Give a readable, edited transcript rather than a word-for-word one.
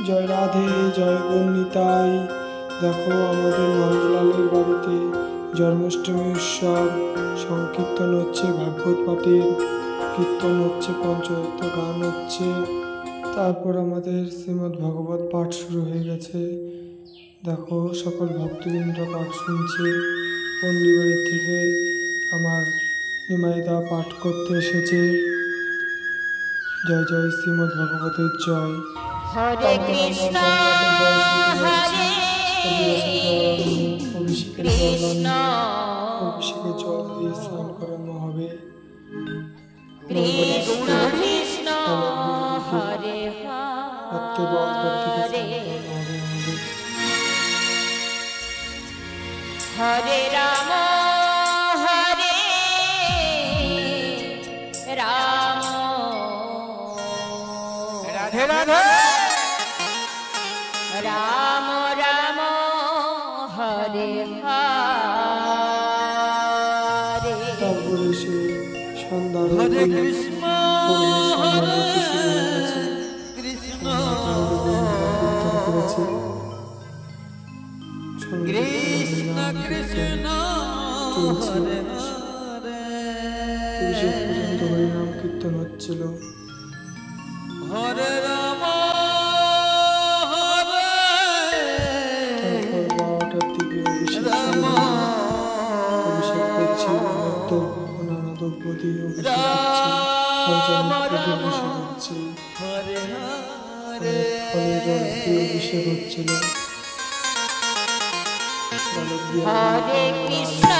জয় রাধে, জয় গৌরনিতাই। দেখো আমাদের নন্দলালের বাড়িতে জন্মাষ্টমী উৎসব, সংকীর্তন হচ্ছে, ভাগবত পাঠের কীর্তন হচ্ছে, পঞ্চরত্ন গান হচ্ছে, তারপর আমাদের শ্রীমদ্ ভাগবত পাঠ শুরু হয়ে গেছে। দেখো সকল ভক্তবৃন্দ পাঠ শুনছে। পন্ডিবাড়ি থেকে আমার নিমাইদা পাঠ করতে এসেছে। জয় জয় শ্রীমদ্ ভাগবতের জয়। হরে কৃষ্ণ হরে কৃষ্ণ অভিষেকে জল দিয়ে স্নান করানো হবে। কৃষ্ণ কৃষ্ণ হরে রাত্রে 12টার দিকে স্নান করানো হবে আমাদের। হরে রাম হরে রাম রাধে রাধে রাম রাম হরে হরে। তারপরে সে সন্ধ্যার হরে কৃষ্ণ হরে কৃষ্ণ করেছে। কৃষ্ণ কৃষ্ণ হরে হরে পর্যন্ত হরিনাম কীর্তন হচ্ছিল। হরে রাম হরে তারপর 12টার দিকে অভিষেক শুরু হলো। অভিষেক করছে, নানা দ্রব্য দিয়ে অভিষেক হচ্ছে, পঞ্চামৃত দিয়ে অভিষেক হচ্ছে, হরে হরে ফলের রস দিয়ে অভিষেক হচ্ছিল। হরে কৃষ্ণ